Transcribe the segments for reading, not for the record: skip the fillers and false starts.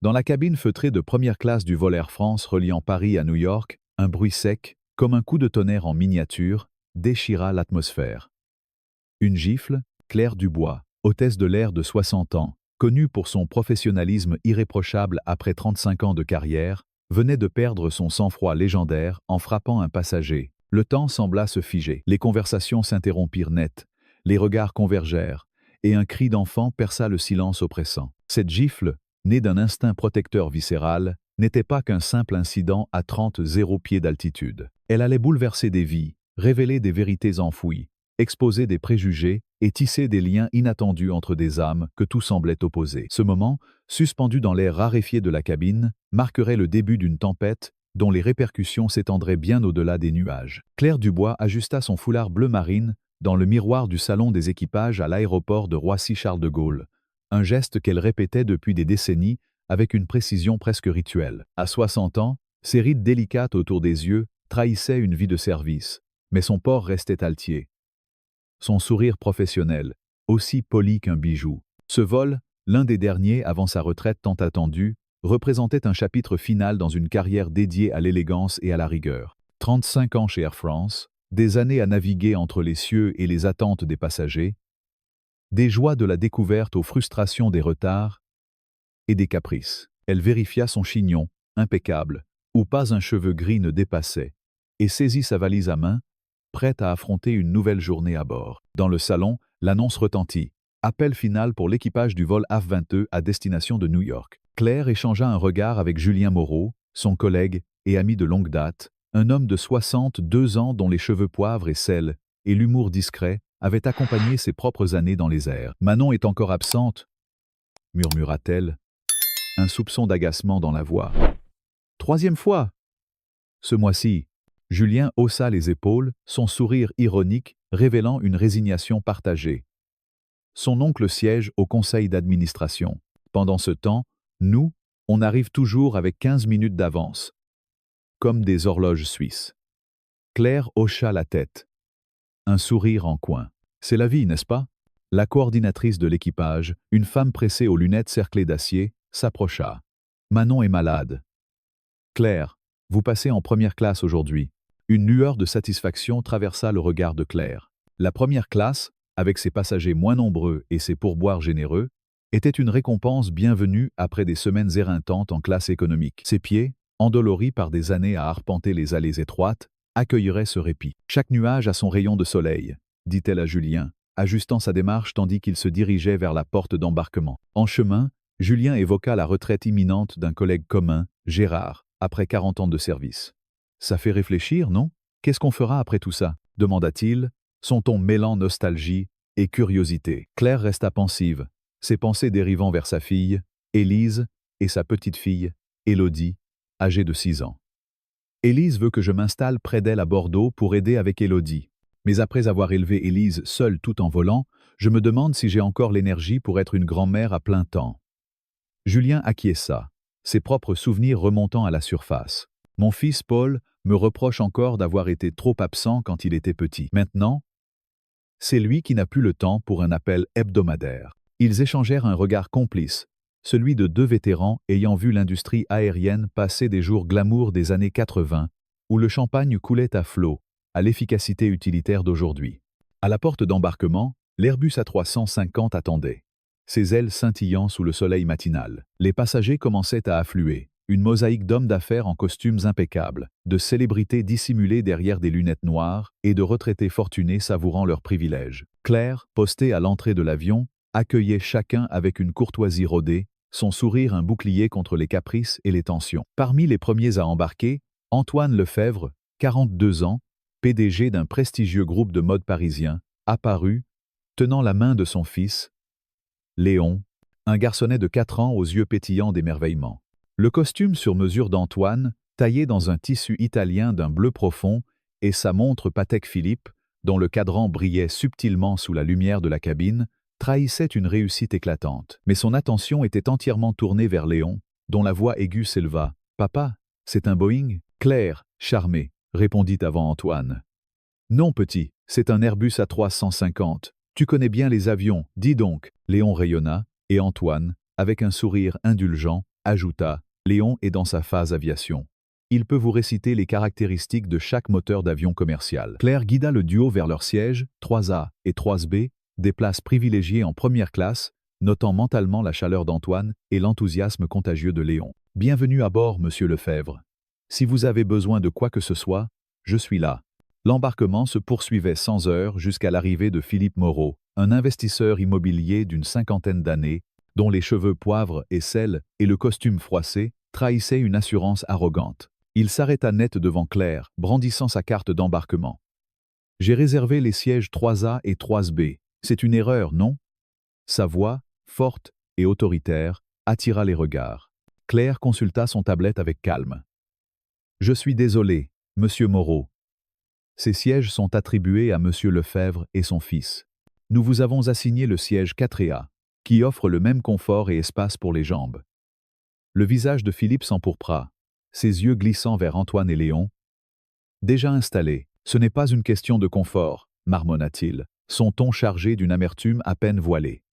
Dans la cabine feutrée de première classe du vol Air France reliant Paris à New York, un bruit sec, comme un coup de tonnerre en miniature, déchira l'atmosphère. Une gifle, Claire Dubois, hôtesse de l'air de 60 ans, connue pour son professionnalisme irréprochable après 35 ans de carrière, venait de perdre son sang-froid légendaire en frappant un passager. Le temps sembla se figer, les conversations s'interrompirent net, les regards convergèrent, et un cri d'enfant perça le silence oppressant. Cette gifle, née d'un instinct protecteur viscéral, n'était pas qu'un simple incident à 30 pieds d'altitude. Elle allait bouleverser des vies, révéler des vérités enfouies, exposer des préjugés et tisser des liens inattendus entre des âmes que tout semblait opposer. Ce moment, suspendu dans l'air raréfié de la cabine, marquerait le début d'une tempête dont les répercussions s'étendraient bien au-delà des nuages. Claire Dubois ajusta son foulard bleu marine dans le miroir du salon des équipages à l'aéroport de Roissy-Charles de Gaulle, un geste qu'elle répétait depuis des décennies avec une précision presque rituelle. À 60 ans, ses rides délicates autour des yeux trahissaient une vie de service, mais son port restait altier. Son sourire professionnel, aussi poli qu'un bijou. Ce vol, l'un des derniers avant sa retraite tant attendue, représentait un chapitre final dans une carrière dédiée à l'élégance et à la rigueur. 35 ans chez Air France, des années à naviguer entre les cieux et les attentes des passagers, des joies de la découverte aux frustrations des retards et des caprices. Elle vérifia son chignon, impeccable, où pas un cheveu gris ne dépassait, et saisit sa valise à main, prête à affronter une nouvelle journée à bord. Dans le salon, l'annonce retentit. Appel final pour l'équipage du vol AF-22 à destination de New York. Claire échangea un regard avec Julien Moreau, son collègue et ami de longue date, un homme de 62 ans dont les cheveux poivre et sel et l'humour discret avaient accompagné ses propres années dans les airs. « Manon est encore absente » murmura-t-elle, un soupçon d'agacement dans la voix. « Troisième fois !» Ce mois-ci, Julien haussa les épaules, son sourire ironique révélant une résignation partagée. Son oncle siège au conseil d'administration. Pendant ce temps, nous, on arrive toujours avec 15 minutes d'avance, comme des horloges suisses. Claire hocha la tête. Un sourire en coin. C'est la vie, n'est-ce pas? La coordinatrice de l'équipage, une femme pressée aux lunettes cerclées d'acier, s'approcha. Manon est malade. Claire, vous passez en première classe aujourd'hui. Une lueur de satisfaction traversa le regard de Claire. La première classe, avec ses passagers moins nombreux et ses pourboires généreux, était une récompense bienvenue après des semaines éreintantes en classe économique. Ses pieds, endoloris par des années à arpenter les allées étroites, accueilleraient ce répit. Chaque nuage a son rayon de soleil, dit-elle à Julien, ajustant sa démarche tandis qu'il se dirigeait vers la porte d'embarquement. En chemin, Julien évoqua la retraite imminente d'un collègue commun, Gérard, après 40 ans de service. Ça fait réfléchir, non? Qu'est-ce qu'on fera après tout ça? Demanda-t-il, son ton mêlant nostalgie et curiosité. Claire resta pensive, ses pensées dérivant vers sa fille, Élise, et sa petite-fille, Élodie, âgée de 6 ans. Élise veut que je m'installe près d'elle à Bordeaux pour aider avec Élodie. Mais après avoir élevé Élise seule tout en volant, je me demande si j'ai encore l'énergie pour être une grand-mère à plein temps. Julien acquiesça, ses propres souvenirs remontant à la surface. Mon fils Paul me reproche encore d'avoir été trop absent quand il était petit. Maintenant, c'est lui qui n'a plus le temps pour un appel hebdomadaire. Ils échangèrent un regard complice, celui de deux vétérans ayant vu l'industrie aérienne passer des jours glamour des années 80, où le champagne coulait à flot, à l'efficacité utilitaire d'aujourd'hui. À la porte d'embarquement, l'Airbus A350 attendait, ses ailes scintillant sous le soleil matinal. Les passagers commençaient à affluer, une mosaïque d'hommes d'affaires en costumes impeccables, de célébrités dissimulées derrière des lunettes noires et de retraités fortunés savourant leurs privilèges. Claire, postée à l'entrée de l'avion, accueillait chacun avec une courtoisie rodée, son sourire un bouclier contre les caprices et les tensions. Parmi les premiers à embarquer, Antoine Lefebvre, 42 ans, PDG d'un prestigieux groupe de mode parisien, apparut, tenant la main de son fils, Léon, un garçonnet de 4 ans aux yeux pétillants d'émerveillement. Le costume sur mesure d'Antoine, taillé dans un tissu italien d'un bleu profond, et sa montre Patek Philippe, dont le cadran brillait subtilement sous la lumière de la cabine, trahissait une réussite éclatante. Mais son attention était entièrement tournée vers Léon, dont la voix aiguë s'éleva. « Papa, c'est un Boeing ?» Claire, charmée, répondit avant Antoine. « Non, petit, c'est un Airbus A350. Tu connais bien les avions, dis donc. » Léon rayonna, et Antoine, avec un sourire indulgent, ajouta, Léon est dans sa phase aviation. Il peut vous réciter les caractéristiques de chaque moteur d'avion commercial. Claire guida le duo vers leur siège, 3A et 3B, des places privilégiées en première classe, notant mentalement la chaleur d'Antoine et l'enthousiasme contagieux de Léon. Bienvenue à bord, monsieur Lefebvre. Si vous avez besoin de quoi que ce soit, je suis là. L'embarquement se poursuivait sans heurts jusqu'à l'arrivée de Philippe Moreau, un investisseur immobilier d'une cinquantaine d'années, dont les cheveux poivre et sel et le costume froissé trahissaient une assurance arrogante. Il s'arrêta net devant Claire, brandissant sa carte d'embarquement. « J'ai réservé les sièges 3A et 3B. C'est une erreur, non ?» Sa voix, forte et autoritaire, attira les regards. Claire consulta son tablette avec calme. « Je suis désolé, monsieur Moreau. Ces sièges sont attribués à monsieur Lefebvre et son fils. Nous vous avons assigné le siège 4A, qui offre le même confort et espace pour les jambes. » Le visage de Philippe s'empourpra, ses yeux glissant vers Antoine et Léon. « Déjà installé, ce n'est pas une question de confort, marmonna-t-il, son ton chargé d'une amertume à peine voilée.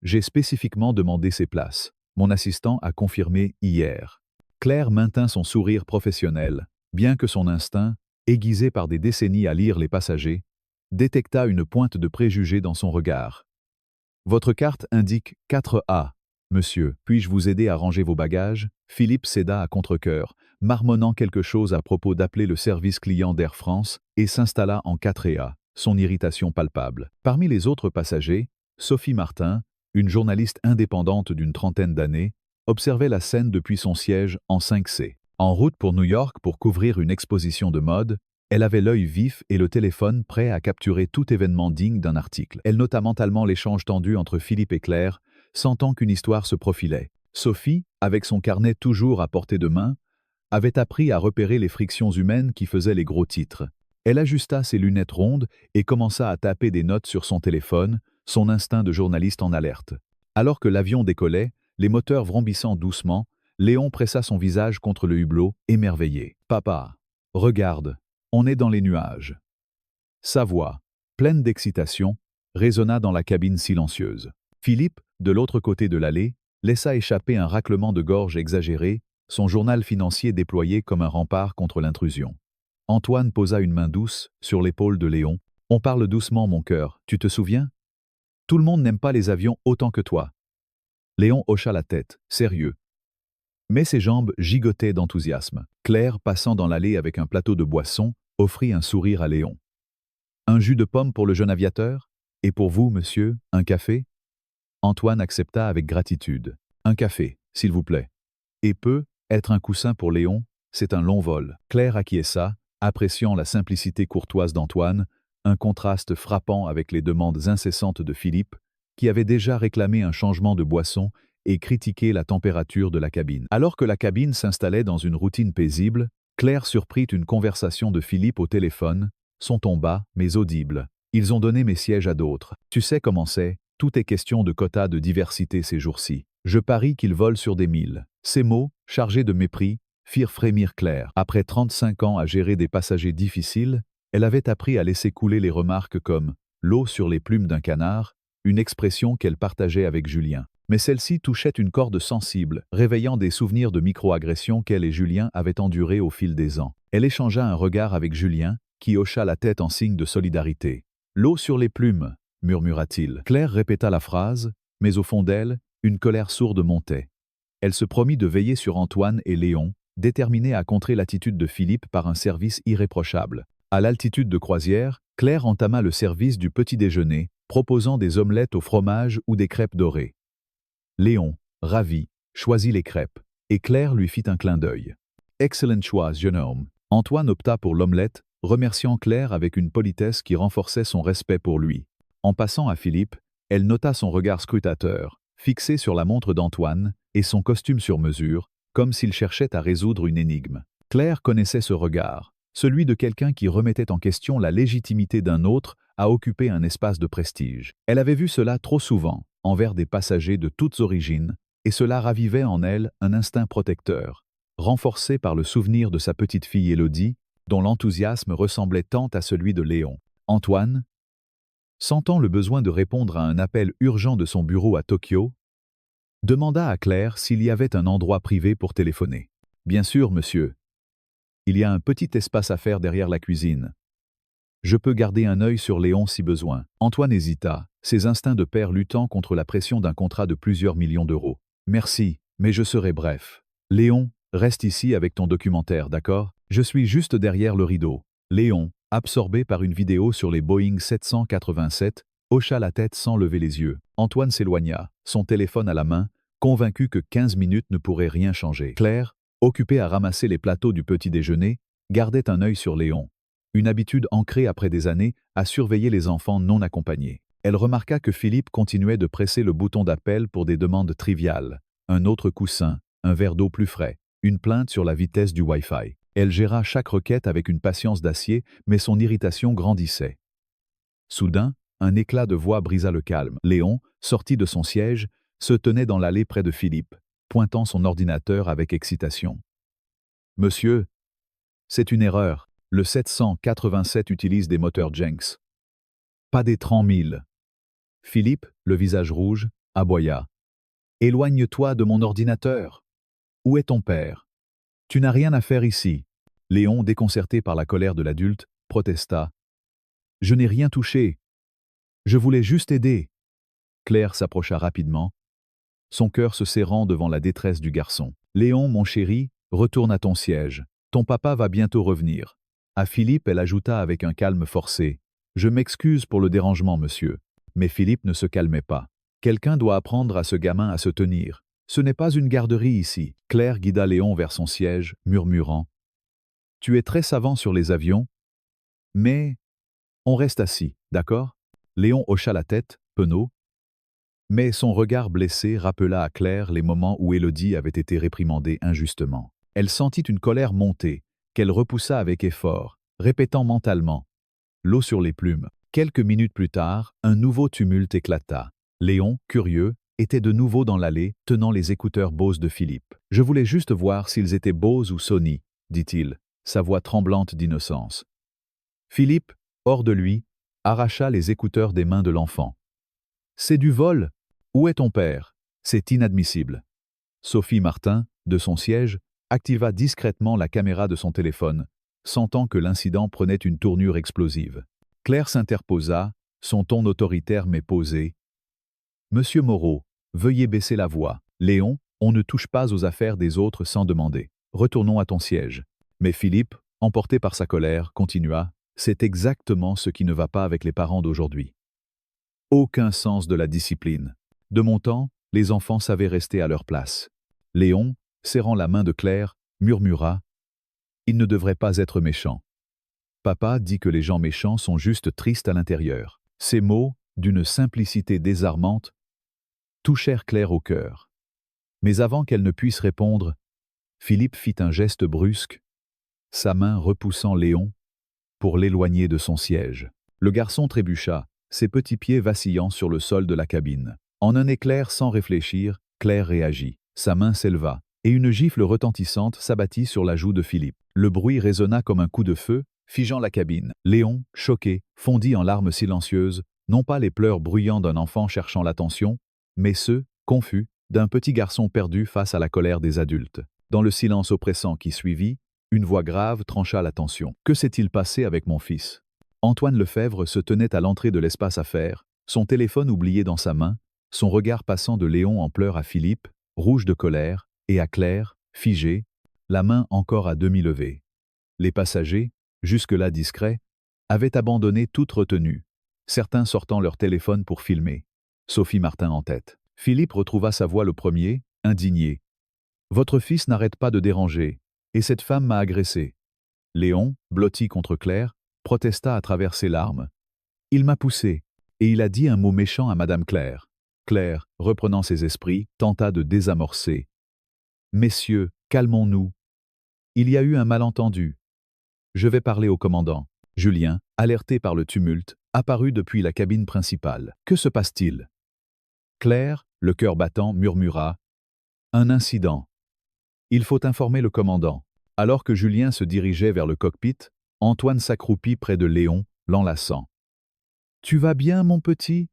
J'ai spécifiquement demandé ces places. Mon assistant a confirmé hier. » Claire maintint son sourire professionnel, bien que son instinct, aiguisé par des décennies à lire les passagers, détecta une pointe de préjugé dans son regard. « Votre carte indique 4A. Monsieur, puis-je vous aider à ranger vos bagages ?» Philippe céda à contre-cœur, marmonnant quelque chose à propos d'appeler le service client d'Air France et s'installa en 4A, son irritation palpable. Parmi les autres passagers, Sophie Martin, une journaliste indépendante d'une trentaine d'années, observait la scène depuis son siège en 5C. En route pour New York pour couvrir une exposition de mode, elle avait l'œil vif et le téléphone prêt à capturer tout événement digne d'un article. Elle nota mentalement l'échange tendu entre Philippe et Claire, sentant qu'une histoire se profilait. Sophie, avec son carnet toujours à portée de main, avait appris à repérer les frictions humaines qui faisaient les gros titres. Elle ajusta ses lunettes rondes et commença à taper des notes sur son téléphone, son instinct de journaliste en alerte. Alors que l'avion décollait, les moteurs vrombissant doucement, Léon pressa son visage contre le hublot, émerveillé. « Papa, regarde, on est dans les nuages. » Sa voix, pleine d'excitation, résonna dans la cabine silencieuse. Philippe, de l'autre côté de l'allée, laissa échapper un raclement de gorge exagéré, son journal financier déployé comme un rempart contre l'intrusion. Antoine posa une main douce sur l'épaule de Léon. « On parle doucement, mon cœur, tu te souviens? Tout le monde n'aime pas les avions autant que toi. » Léon hocha la tête, sérieux. Mais ses jambes gigotaient d'enthousiasme. Claire, passant dans l'allée avec un plateau de boisson, offrit un sourire à Léon. « Un jus de pomme pour le jeune aviateur? Et pour vous, monsieur, un café ?» Antoine accepta avec gratitude. « Un café, s'il vous plaît. » Et peut être un coussin pour Léon, c'est un long vol. Claire acquiesça, appréciant la simplicité courtoise d'Antoine, un contraste frappant avec les demandes incessantes de Philippe, qui avait déjà réclamé un changement de boisson et critiqué la température de la cabine. Alors que la cabine s'installait dans une routine paisible, Claire surprit une conversation de Philippe au téléphone, son ton bas mais audible. « Ils ont donné mes sièges à d'autres. Tu sais comment c'est, tout est question de quotas de diversité ces jours-ci. Je parie qu'ils volent sur des milles. » Ces mots, chargés de mépris, firent frémir Claire. Après 35 ans à gérer des passagers difficiles, elle avait appris à laisser couler les remarques comme « l'eau sur les plumes d'un canard », une expression qu'elle partageait avec Julien. Mais celle-ci touchait une corde sensible, réveillant des souvenirs de micro-agressions qu'elle et Julien avaient endurées au fil des ans. Elle échangea un regard avec Julien, qui hocha la tête en signe de solidarité. « L'eau sur les plumes », murmura-t-il. Claire répéta la phrase, mais au fond d'elle, une colère sourde montait. Elle se promit de veiller sur Antoine et Léon, déterminée à contrer l'attitude de Philippe par un service irréprochable. À l'altitude de croisière, Claire entama le service du petit déjeuner, proposant des omelettes au fromage ou des crêpes dorées. Léon, ravi, choisit les crêpes, et Claire lui fit un clin d'œil. « Excellent choix, jeune homme. » Antoine opta pour l'omelette, remerciant Claire avec une politesse qui renforçait son respect pour lui. En passant à Philippe, elle nota son regard scrutateur, fixé sur la montre d'Antoine, et son costume sur mesure, comme s'il cherchait à résoudre une énigme. Claire connaissait ce regard, celui de quelqu'un qui remettait en question la légitimité d'un autre à occuper un espace de prestige. Elle avait vu cela trop souvent, envers des passagers de toutes origines, et cela ravivait en elle un instinct protecteur, renforcé par le souvenir de sa petite fille Élodie, dont l'enthousiasme ressemblait tant à celui de Léon. Antoine, sentant le besoin de répondre à un appel urgent de son bureau à Tokyo, demanda à Claire s'il y avait un endroit privé pour téléphoner. Bien sûr, monsieur. Il y a un petit espace à faire derrière la cuisine. Je peux garder un œil sur Léon si besoin. Antoine hésita, ses instincts de père luttant contre la pression d'un contrat de plusieurs millions d'euros. Merci, mais je serai bref. Léon, reste ici avec ton documentaire, d'accord? Je suis juste derrière le rideau. Léon, absorbé par une vidéo sur les Boeing 787, hocha la tête sans lever les yeux. Antoine s'éloigna, son téléphone à la main, convaincu que 15 minutes ne pourraient rien changer. Claire, occupée à ramasser les plateaux du petit déjeuner, gardait un œil sur Léon. Une habitude ancrée après des années à surveiller les enfants non accompagnés. Elle remarqua que Philippe continuait de presser le bouton d'appel pour des demandes triviales. Un autre coussin, un verre d'eau plus frais, une plainte sur la vitesse du Wi-Fi. Elle géra chaque requête avec une patience d'acier, mais son irritation grandissait. Soudain, un éclat de voix brisa le calme. Léon, sorti de son siège, se tenait dans l'allée près de Philippe, pointant son ordinateur avec excitation. « Monsieur, c'est une erreur. Le 787 utilise des moteurs Jenks. Pas des 30 000. » Philippe, le visage rouge, aboya. « Éloigne-toi de mon ordinateur. Où est ton père? Tu n'as rien à faire ici. » Léon, déconcerté par la colère de l'adulte, protesta. « Je n'ai rien touché. Je voulais juste aider. » Claire s'approcha rapidement, son cœur se serrant devant la détresse du garçon. « Léon, mon chéri, retourne à ton siège. Ton papa va bientôt revenir. » À Philippe, elle ajouta avec un calme forcé. « Je m'excuse pour le dérangement, monsieur. » Mais Philippe ne se calmait pas. Quelqu'un doit apprendre à ce gamin à se tenir. Ce n'est pas une garderie ici. Claire guida Léon vers son siège, murmurant. « Tu es très savant sur les avions, mais on reste assis, d'accord ?» Léon hocha la tête, penaud. Mais son regard blessé rappela à Claire les moments où Élodie avait été réprimandée injustement. Elle sentit une colère monter, qu'elle repoussa avec effort, répétant mentalement « l'eau sur les plumes ». Quelques minutes plus tard, un nouveau tumulte éclata. Léon, curieux, était de nouveau dans l'allée, tenant les écouteurs Bose de Philippe. « Je voulais juste voir s'ils étaient Bose ou Sony, » dit-il, sa voix tremblante d'innocence. Philippe, hors de lui, arracha les écouteurs des mains de l'enfant. « C'est du vol. Où est ton père? C'est inadmissible. » Sophie Martin, de son siège, activa discrètement la caméra de son téléphone, sentant que l'incident prenait une tournure explosive. Claire s'interposa, son ton autoritaire mais posé. « Monsieur Moreau, veuillez baisser la voix. Léon, on ne touche pas aux affaires des autres sans demander. Retournons à ton siège. » Mais Philippe, emporté par sa colère, continua. « C'est exactement ce qui ne va pas avec les parents d'aujourd'hui. Aucun sens de la discipline. De mon temps, les enfants savaient rester à leur place. » Léon, serrant la main de Claire, murmura « Il ne devrait pas être méchant. Papa dit que les gens méchants sont juste tristes à l'intérieur. » Ces mots, d'une simplicité désarmante, touchèrent Claire au cœur. Mais avant qu'elle ne puisse répondre, Philippe fit un geste brusque, sa main repoussant Léon, pour l'éloigner de son siège. Le garçon trébucha, ses petits pieds vacillant sur le sol de la cabine. En un éclair sans réfléchir, Claire réagit. Sa main s'éleva, et une gifle retentissante s'abattit sur la joue de Philippe. Le bruit résonna comme un coup de feu, figeant la cabine. Léon, choqué, fondit en larmes silencieuses, non pas les pleurs bruyants d'un enfant cherchant l'attention, mais ceux, confus, d'un petit garçon perdu face à la colère des adultes. Dans le silence oppressant qui suivit, une voix grave trancha la tension. « Que s'est-il passé avec mon fils ?» Antoine Lefebvre se tenait à l'entrée de l'espace affaires, son téléphone oublié dans sa main, son regard passant de Léon en pleurs à Philippe, rouge de colère, et à Claire, figée, la main encore à demi levée. Les passagers, jusque-là discrets, avaient abandonné toute retenue, certains sortant leur téléphone pour filmer. Sophie Martin en tête. Philippe retrouva sa voix le premier, indigné. « Votre fils n'arrête pas de déranger, et cette femme m'a agressé. » Léon, blotti contre Claire, protesta à travers ses larmes. « Il m'a poussé, et il a dit un mot méchant à Madame Claire. » Claire, reprenant ses esprits, tenta de désamorcer. « Messieurs, calmons-nous. Il y a eu un malentendu. Je vais parler au commandant. » Julien, alerté par le tumulte, apparut depuis la cabine principale. « Que se passe-t-il » Claire, le cœur battant, murmura. « Un incident. Il faut informer le commandant. » Alors que Julien se dirigeait vers le cockpit, Antoine s'accroupit près de Léon, l'enlaçant. « Tu vas bien, mon petit ?»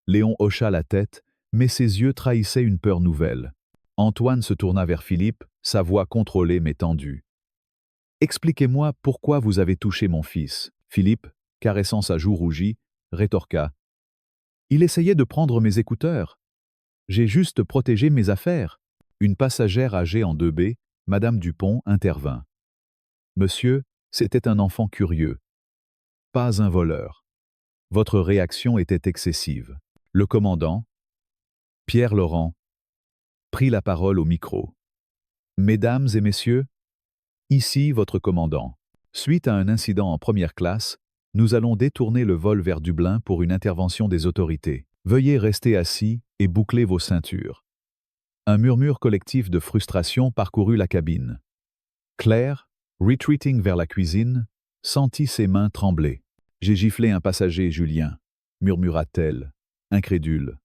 Léon hocha la tête, Mais ses yeux trahissaient une peur nouvelle. Antoine se tourna vers Philippe, sa voix contrôlée mais tendue. « Expliquez-moi pourquoi vous avez touché mon fils. » Philippe, caressant sa joue rougie, rétorqua. « Il essayait de prendre mes écouteurs. J'ai juste protégé mes affaires. » Une passagère âgée en 2B, Madame Dupont, intervint. « Monsieur, c'était un enfant curieux. Pas un voleur. Votre réaction était excessive. » Le commandant, Pierre Laurent, prit la parole au micro. « Mesdames et messieurs, ici votre commandant. Suite à un incident en première classe, nous allons détourner le vol vers Dublin pour une intervention des autorités. Veuillez rester assis et boucler vos ceintures. » Un murmure collectif de frustration parcourut la cabine. Claire, retreating vers la cuisine, sentit ses mains trembler. « J'ai giflé un passager, Julien, » murmura-t-elle, incrédule.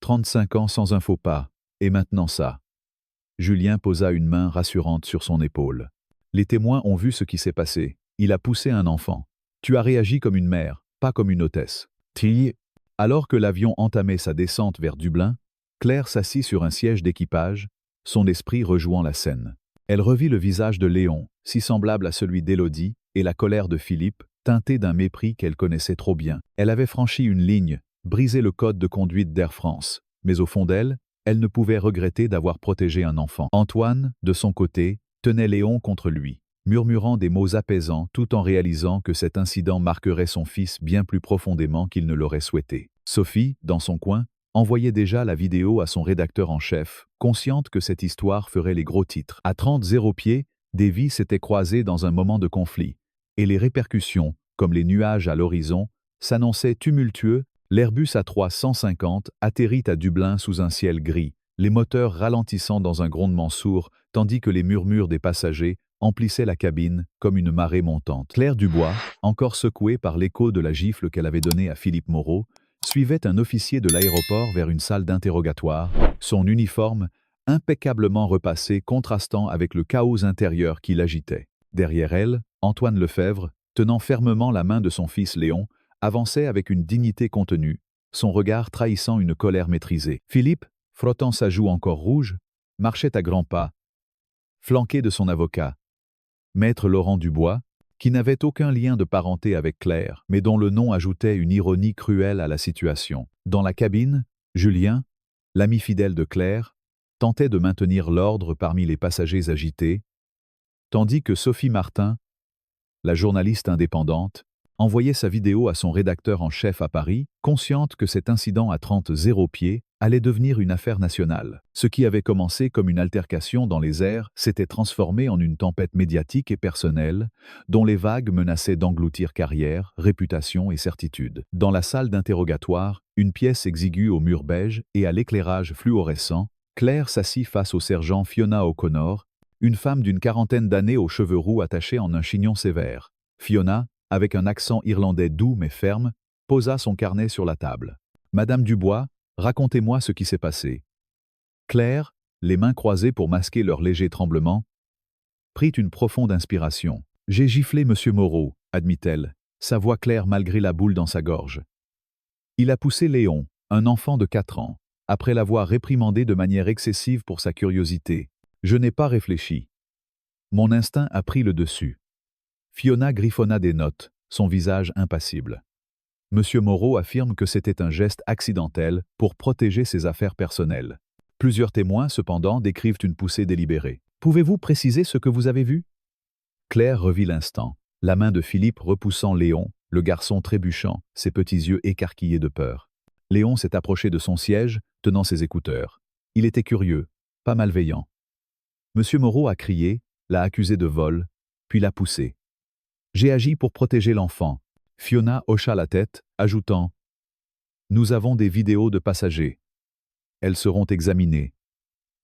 35 ans sans un faux pas, et maintenant ça. Julien posa une main rassurante sur son épaule. Les témoins ont vu ce qui s'est passé. Il a poussé un enfant. Tu as réagi comme une mère, pas comme une hôtesse. Alors que l'avion entamait sa descente vers Dublin, Claire s'assit sur un siège d'équipage, son esprit rejouant la scène. Elle revit le visage de Léon, si semblable à celui d'Élodie, et la colère de Philippe, teintée d'un mépris qu'elle connaissait trop bien. Elle avait franchi une ligne, brisé le code de conduite d'Air France, mais au fond d'elle, elle ne pouvait regretter d'avoir protégé un enfant. Antoine, de son côté, tenait Léon contre lui, murmurant des mots apaisants tout en réalisant que cet incident marquerait son fils bien plus profondément qu'il ne l'aurait souhaité. Sophie, dans son coin, envoyait déjà la vidéo à son rédacteur en chef, consciente que cette histoire ferait les gros titres. À 30 pieds, des vies s'étaient croisées dans un moment de conflit, et les répercussions, comme les nuages à l'horizon, s'annonçaient tumultueux. L'Airbus A350 atterrit à Dublin sous un ciel gris, les moteurs ralentissant dans un grondement sourd, tandis que les murmures des passagers emplissaient la cabine comme une marée montante. Claire Dubois, encore secouée par l'écho de la gifle qu'elle avait donnée à Philippe Moreau, suivait un officier de l'aéroport vers une salle d'interrogatoire, son uniforme, impeccablement repassé, contrastant avec le chaos intérieur qui l'agitait. Derrière elle, Antoine Lefebvre, tenant fermement la main de son fils Léon, avançait avec une dignité contenue, son regard trahissant une colère maîtrisée. Philippe, frottant sa joue encore rouge, marchait à grands pas, flanqué de son avocat, Maître Laurent Dubois, qui n'avait aucun lien de parenté avec Claire, mais dont le nom ajoutait une ironie cruelle à la situation. Dans la cabine, Julien, l'ami fidèle de Claire, tentait de maintenir l'ordre parmi les passagers agités, tandis que Sophie Martin, la journaliste indépendante, envoyait sa vidéo à son rédacteur en chef à Paris, consciente que cet incident à 30 pieds allait devenir une affaire nationale. Ce qui avait commencé comme une altercation dans les airs s'était transformé en une tempête médiatique et personnelle, dont les vagues menaçaient d'engloutir carrière, réputation et certitude. Dans la salle d'interrogatoire, une pièce exiguë au mur beige et à l'éclairage fluorescent, Claire s'assit face au sergent Fiona O'Connor, une femme d'une quarantaine d'années aux cheveux roux attachés en un chignon sévère. Fiona, avec un accent irlandais doux mais ferme, posa son carnet sur la table. « Madame Dubois, racontez-moi ce qui s'est passé. » Claire, les mains croisées pour masquer leur léger tremblement, prit une profonde inspiration. « J'ai giflé Monsieur Moreau, » admit-elle, sa voix claire malgré la boule dans sa gorge. « Il a poussé Léon, un enfant de 4 ans, après l'avoir réprimandé de manière excessive pour sa curiosité. Je n'ai pas réfléchi. Mon instinct a pris le dessus. » Fiona griffonna des notes, son visage impassible. Monsieur Moreau affirme que c'était un geste accidentel pour protéger ses affaires personnelles. Plusieurs témoins, cependant, décrivent une poussée délibérée. Pouvez-vous préciser ce que vous avez vu? Claire revit l'instant, la main de Philippe repoussant Léon, le garçon trébuchant, ses petits yeux écarquillés de peur. Léon s'est approché de son siège, tenant ses écouteurs. Il était curieux, pas malveillant. Monsieur Moreau a crié, l'a accusé de vol, puis l'a poussé. J'ai agi pour protéger l'enfant. Fiona hocha la tête, ajoutant « Nous avons des vidéos de passagers. Elles seront examinées.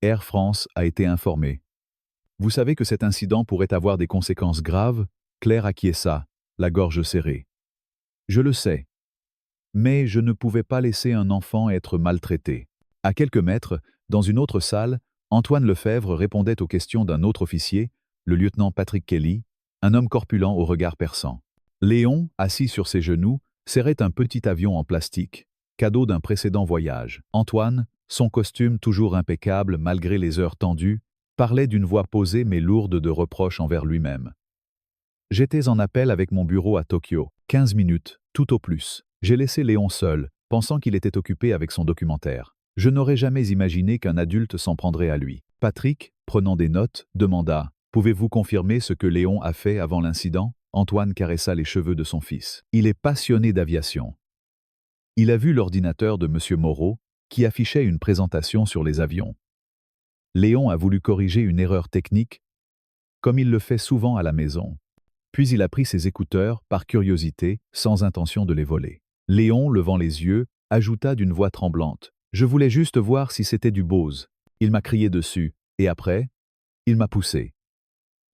Air France a été informée. Vous savez que cet incident pourrait avoir des conséquences graves ?» Claire acquiesça, la gorge serrée. « Je le sais. Mais je ne pouvais pas laisser un enfant être maltraité. » À quelques mètres, dans une autre salle, Antoine Lefebvre répondait aux questions d'un autre officier, le lieutenant Patrick Kelly, un homme corpulent au regard perçant. Léon, assis sur ses genoux, serrait un petit avion en plastique, cadeau d'un précédent voyage. Antoine, son costume toujours impeccable malgré les heures tendues, parlait d'une voix posée mais lourde de reproches envers lui-même. J'étais en appel avec mon bureau à Tokyo. 15 minutes, tout au plus. J'ai laissé Léon seul, pensant qu'il était occupé avec son documentaire. Je n'aurais jamais imaginé qu'un adulte s'en prendrait à lui. Patrick, prenant des notes, demanda « Pouvez-vous confirmer ce que Léon a fait avant l'incident ?» Antoine caressa les cheveux de son fils. Il est passionné d'aviation. Il a vu l'ordinateur de M. Moreau, qui affichait une présentation sur les avions. Léon a voulu corriger une erreur technique, comme il le fait souvent à la maison. Puis il a pris ses écouteurs, par curiosité, sans intention de les voler. Léon, levant les yeux, ajouta d'une voix tremblante « Je voulais juste voir si c'était du Bose. Il m'a crié dessus, et après, il m'a poussé.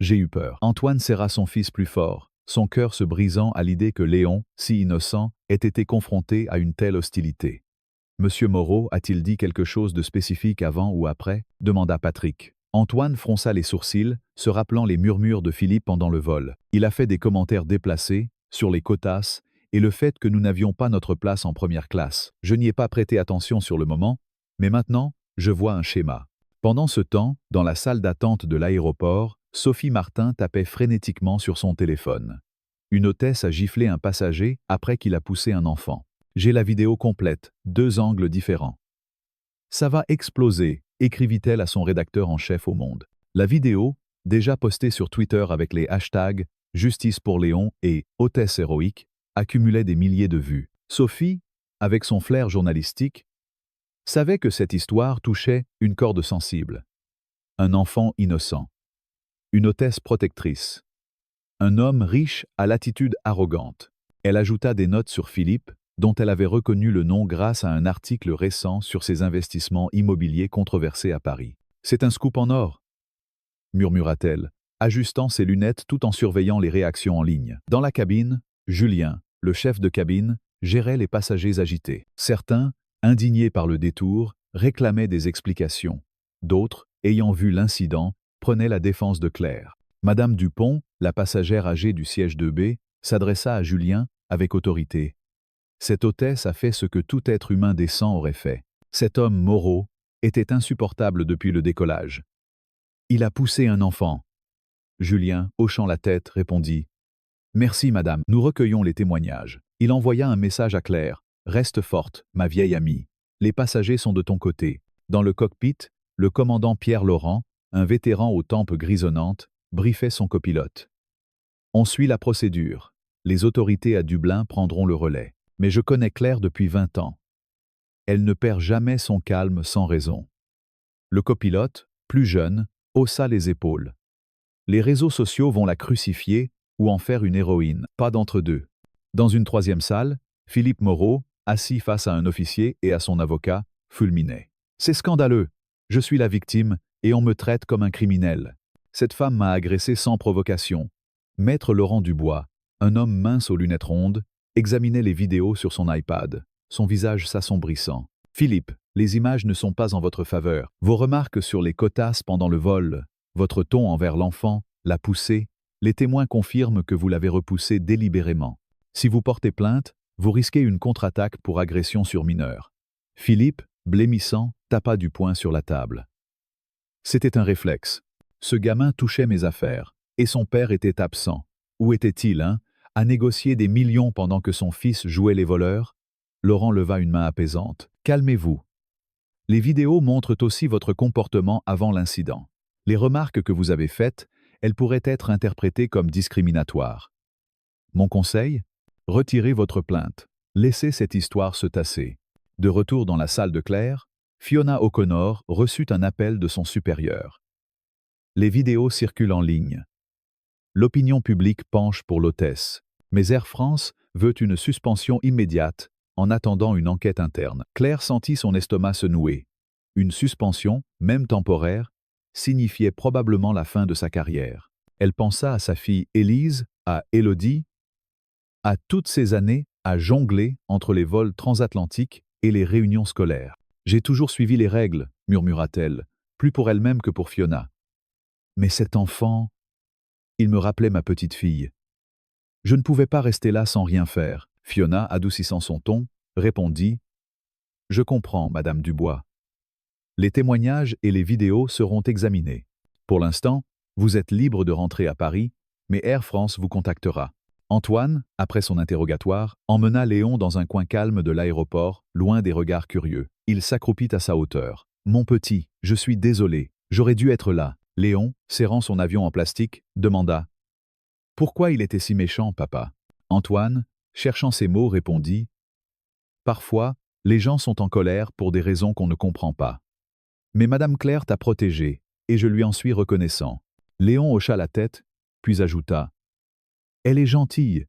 J'ai eu peur. » Antoine serra son fils plus fort, son cœur se brisant à l'idée que Léon, si innocent, ait été confronté à une telle hostilité. « Monsieur Moreau a-t-il dit quelque chose de spécifique avant ou après ?» demanda Patrick. Antoine fronça les sourcils, se rappelant les murmures de Philippe pendant le vol. Il a fait des commentaires déplacés, sur les quotas, et le fait que nous n'avions pas notre place en première classe. Je n'y ai pas prêté attention sur le moment, mais maintenant, je vois un schéma. Pendant ce temps, dans la salle d'attente de l'aéroport, Sophie Martin tapait frénétiquement sur son téléphone. Une hôtesse a giflé un passager après qu'il a poussé un enfant. J'ai la vidéo complète, 2 angles différents. Ça va exploser, écrivit-elle à son rédacteur en chef au Monde. La vidéo, déjà postée sur Twitter avec les hashtags « Justice pour Léon » et « Hôtesse héroïque », accumulait des milliers de vues. Sophie, avec son flair journalistique, savait que cette histoire touchait une corde sensible. Un enfant innocent. Une hôtesse protectrice. Un homme riche à l'attitude arrogante. Elle ajouta des notes sur Philippe, dont elle avait reconnu le nom grâce à un article récent sur ses investissements immobiliers controversés à Paris. « C'est un scoop en or », murmura-t-elle, ajustant ses lunettes tout en surveillant les réactions en ligne. Dans la cabine, Julien, le chef de cabine, gérait les passagers agités. Certains, indignés par le détour, réclamaient des explications. D'autres, ayant vu l'incident, prenaient la défense de Claire. Madame Dupont, la passagère âgée du siège 2B, s'adressa à Julien avec autorité. Cette hôtesse a fait ce que tout être humain décent aurait fait. Cet homme Moreau était insupportable depuis le décollage. Il a poussé un enfant. Julien, hochant la tête, répondit « Merci, madame, nous recueillons les témoignages. » Il envoya un message à Claire. « Reste forte, ma vieille amie. Les passagers sont de ton côté. » Dans le cockpit, le commandant Pierre Laurent, un vétéran aux tempes grisonnantes, briefait son copilote. « On suit la procédure. Les autorités à Dublin prendront le relais. Mais je connais Claire depuis 20 ans. Elle ne perd jamais son calme sans raison. » Le copilote, plus jeune, haussa les épaules. Les réseaux sociaux vont la crucifier ou en faire une héroïne, pas d'entre-deux. Dans une troisième salle, Philippe Moreau, assis face à un officier et à son avocat, fulminait. « C'est scandaleux. Je suis la victime et on me traite comme un criminel. Cette femme m'a agressé sans provocation. » Maître Laurent Dubois, un homme mince aux lunettes rondes, examinait les vidéos sur son iPad, son visage s'assombrissant. « Philippe, les images ne sont pas en votre faveur. Vos remarques sur les quotas pendant le vol, votre ton envers l'enfant, la poussée, les témoins confirment que vous l'avez repoussé délibérément. Si vous portez plainte, vous risquez une contre-attaque pour agression sur mineur. » Philippe, blêmissant, tapa du poing sur la table. C'était un réflexe. Ce gamin touchait mes affaires, et son père était absent. Où était-il, hein? À négocier des millions pendant que son fils jouait les voleurs? Laurent leva une main apaisante. « Calmez-vous. Les vidéos montrent aussi votre comportement avant l'incident. Les remarques que vous avez faites, elles pourraient être interprétées comme discriminatoires. Mon conseil? Retirez votre plainte. Laissez cette histoire se tasser. » De retour dans la salle de Claire, Fiona O'Connor reçut un appel de son supérieur. Les vidéos circulent en ligne. L'opinion publique penche pour l'hôtesse, mais Air France veut une suspension immédiate en attendant une enquête interne. Claire sentit son estomac se nouer. Une suspension, même temporaire, signifiait probablement la fin de sa carrière. Elle pensa à sa fille Élise, à Élodie, à toutes ces années à jongler entre les vols transatlantiques et les réunions scolaires. « J'ai toujours suivi les règles, » murmura-t-elle, plus pour elle-même que pour Fiona. « Mais cet enfant, il me rappelait ma petite fille. Je ne pouvais pas rester là sans rien faire. » Fiona, adoucissant son ton, répondit Je comprends, Madame Dubois. Les témoignages et les vidéos seront examinés. Pour l'instant, vous êtes libre de rentrer à Paris, mais Air France vous contactera. Antoine, après son interrogatoire, emmena Léon dans un coin calme de l'aéroport, loin des regards curieux. Il s'accroupit à sa hauteur. « Mon petit, je suis désolé, j'aurais dû être là. » Léon, serrant son avion en plastique, demanda. « Pourquoi il était si méchant, papa ?» Antoine, cherchant ses mots, répondit. « Parfois, les gens sont en colère pour des raisons qu'on ne comprend pas. Mais Madame Claire t'a protégé, et je lui en suis reconnaissant. » Léon hocha la tête, puis ajouta. « Elle est gentille.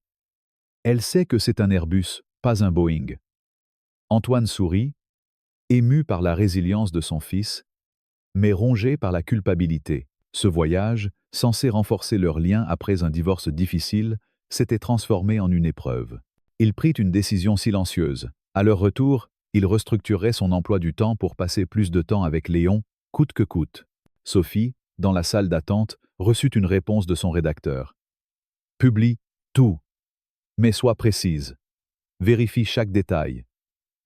Elle sait que c'est un Airbus, pas un Boeing. » Antoine sourit, ému par la résilience de son fils, mais rongé par la culpabilité. Ce voyage, censé renforcer leur lien après un divorce difficile, s'était transformé en une épreuve. Il prit une décision silencieuse. À leur retour, il restructurerait son emploi du temps pour passer plus de temps avec Léon, coûte que coûte. Sophie, dans la salle d'attente, reçut une réponse de son rédacteur. « Publie tout, mais sois précise. Vérifie chaque détail. »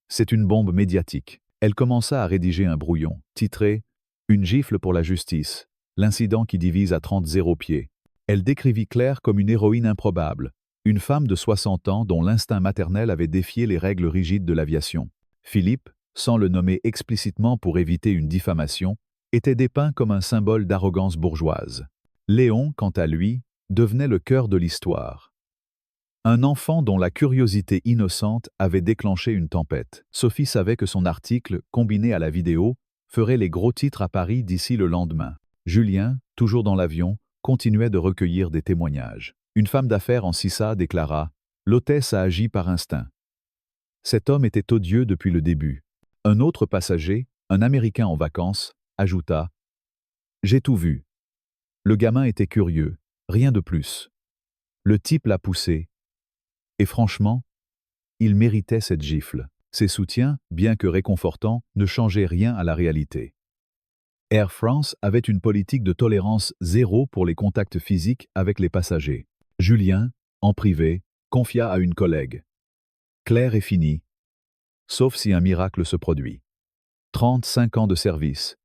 C'est une bombe médiatique. Elle commença à rédiger un brouillon, titré « Une gifle pour la justice, l'incident qui divise à 30 pieds ». Elle décrivit Claire comme une héroïne improbable, une femme de 60 ans dont l'instinct maternel avait défié les règles rigides de l'aviation. Philippe, sans le nommer explicitement pour éviter une diffamation, était dépeint comme un symbole d'arrogance bourgeoise. Léon, quant à lui, devenait le cœur de l'histoire. Un enfant dont la curiosité innocente avait déclenché une tempête. Sophie savait que son article, combiné à la vidéo, ferait les gros titres à Paris d'ici le lendemain. Julien, toujours dans l'avion, continuait de recueillir des témoignages. Une femme d'affaires en Cissa déclara « L'hôtesse a agi par instinct. » Cet homme était odieux depuis le début. Un autre passager, un Américain en vacances, ajouta « J'ai tout vu. Le gamin était curieux, rien de plus. Le type l'a poussé. Et franchement, il méritait cette gifle. » Ses soutiens, bien que réconfortants, ne changeaient rien à la réalité. Air France avait une politique de tolérance zéro pour les contacts physiques avec les passagers. Julien, en privé, confia à une collègue. « Claire est finie, sauf si un miracle se produit. 35 ans de service.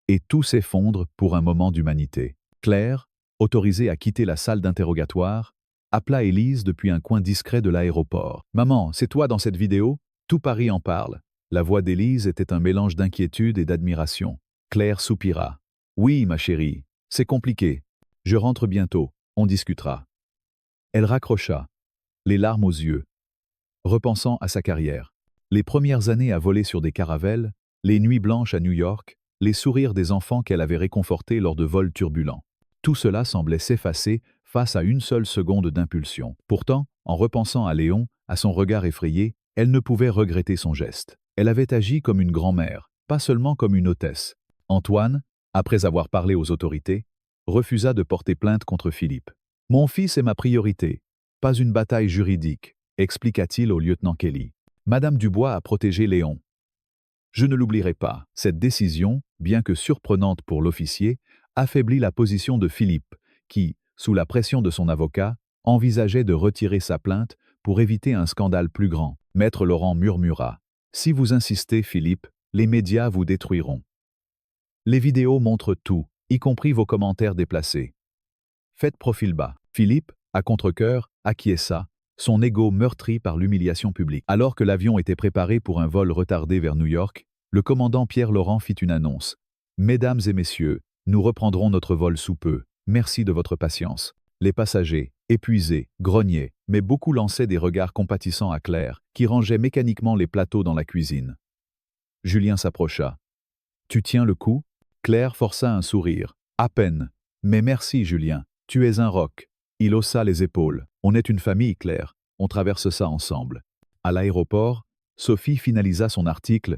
Et tout s'effondre pour un moment d'humanité. » Claire, autorisée à quitter la salle d'interrogatoire, appela Élise depuis un coin discret de l'aéroport. « Maman, c'est toi dans cette vidéo ? Tout Paris en parle. » La voix d'Élise était un mélange d'inquiétude et d'admiration. Claire soupira. « Oui, ma chérie, c'est compliqué. Je rentre bientôt, on discutera. » Elle raccrocha, les larmes aux yeux, repensant à sa carrière. Les premières années à voler sur des caravelles, les nuits blanches à New York, les sourires des enfants qu'elle avait réconfortés lors de vols turbulents. Tout cela semblait s'effacer face à une seule seconde d'impulsion. Pourtant, en repensant à Léon, à son regard effrayé, elle ne pouvait regretter son geste. Elle avait agi comme une grand-mère, pas seulement comme une hôtesse. Antoine, après avoir parlé aux autorités, refusa de porter plainte contre Philippe. « Mon fils est ma priorité, pas une bataille juridique », expliqua-t-il au lieutenant Kelly. Madame Dubois a protégé Léon. Je ne l'oublierai pas. Cette décision, bien que surprenante pour l'officier, affaiblit la position de Philippe, qui, sous la pression de son avocat, envisageait de retirer sa plainte pour éviter un scandale plus grand. Maître Laurent murmura. « Si vous insistez, Philippe, les médias vous détruiront. Les vidéos montrent tout, y compris vos commentaires déplacés. Faites profil bas. » Philippe, à contre-cœur, acquiesça, son ego meurtri par l'humiliation publique. Alors que l'avion était préparé pour un vol retardé vers New York, le commandant Pierre Laurent fit une annonce. « Mesdames et messieurs, nous reprendrons notre vol sous peu. Merci de votre patience. » Les passagers, épuisés, grognaient, mais beaucoup lançaient des regards compatissants à Claire, qui rangeait mécaniquement les plateaux dans la cuisine. Julien s'approcha. « Tu tiens le coup ?» Claire força un sourire. « À peine. Mais merci, Julien. Tu es un roc. » Il haussa les épaules. « On est une famille, Claire. On traverse ça ensemble. » À l'aéroport, Sophie finalisa son article,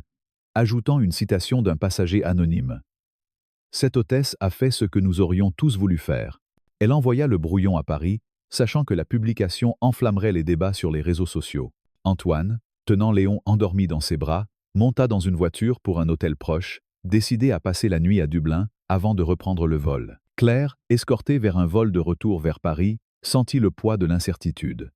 ajoutant une citation d'un passager anonyme. « Cette hôtesse a fait ce que nous aurions tous voulu faire. » Elle envoya le brouillon à Paris, sachant que la publication enflammerait les débats sur les réseaux sociaux. Antoine, tenant Léon endormi dans ses bras, monta dans une voiture pour un hôtel proche, décidé à passer la nuit à Dublin avant de reprendre le vol. Claire, escortée vers un vol de retour vers Paris, sentit le poids de l'incertitude.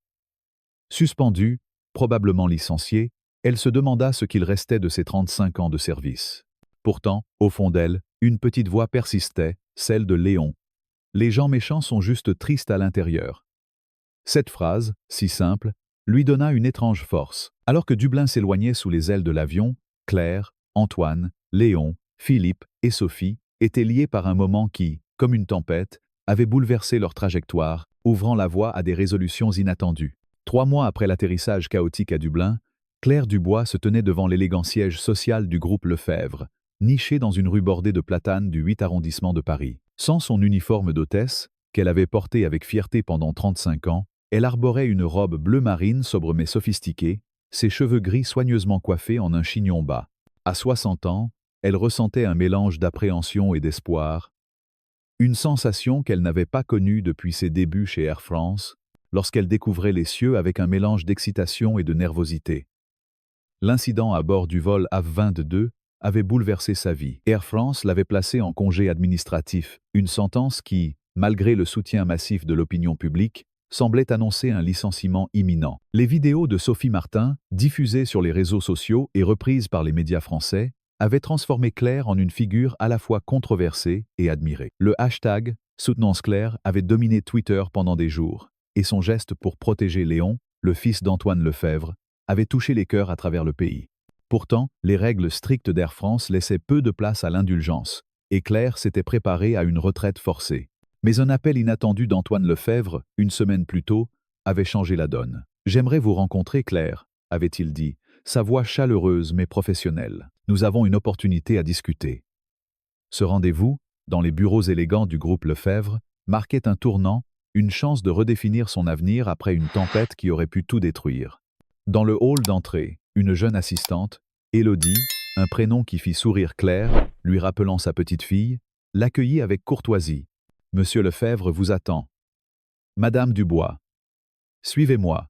Suspendue, probablement licenciée, Elle se demanda ce qu'il restait de ses 35 ans de service. Pourtant, au fond d'elle, une petite voix persistait, celle de Léon. Les gens méchants sont juste tristes à l'intérieur. Cette phrase, si simple, lui donna une étrange force. Alors que Dublin s'éloignait sous les ailes de l'avion, Claire, Antoine, Léon, Philippe et Sophie étaient liés par un moment qui, comme une tempête, avait bouleversé leur trajectoire, ouvrant la voie à des résolutions inattendues. 3 mois après l'atterrissage chaotique à Dublin, Claire Dubois se tenait devant l'élégant siège social du groupe Lefebvre, niché dans une rue bordée de platanes du 8 arrondissement de Paris. Sans son uniforme d'hôtesse, qu'elle avait porté avec fierté pendant 35 ans, elle arborait une robe bleu marine sobre mais sophistiquée, ses cheveux gris soigneusement coiffés en un chignon bas. À 60 ans, elle ressentait un mélange d'appréhension et d'espoir, une sensation qu'elle n'avait pas connue depuis ses débuts chez Air France, lorsqu'elle découvrait les cieux avec un mélange d'excitation et de nervosité. L'incident à bord du vol AV22 avait bouleversé sa vie. Air France l'avait placée en congé administratif, une sentence qui, malgré le soutien massif de l'opinion publique, semblait annoncer un licenciement imminent. Les vidéos de Sophie Martin, diffusées sur les réseaux sociaux et reprises par les médias français, avaient transformé Claire en une figure à la fois controversée et admirée. Le hashtag « Soutenance Claire » avait dominé Twitter pendant des jours, et son geste pour protéger Léon, le fils d'Antoine Lefebvre, avait touché les cœurs à travers le pays. Pourtant, les règles strictes d'Air France laissaient peu de place à l'indulgence, et Claire s'était préparée à une retraite forcée. Mais un appel inattendu d'Antoine Lefebvre, une semaine plus tôt, avait changé la donne. « J'aimerais vous rencontrer, Claire », avait-il dit, sa voix chaleureuse mais professionnelle. « Nous avons une opportunité à discuter. » Ce rendez-vous, dans les bureaux élégants du groupe Lefebvre, marquait un tournant, une chance de redéfinir son avenir après une tempête qui aurait pu tout détruire. Dans le hall d'entrée, une jeune assistante, Élodie, un prénom qui fit sourire Claire, lui rappelant sa petite fille, l'accueillit avec courtoisie. « Monsieur Lefebvre vous attend. »« Madame Dubois. »« Suivez-moi. »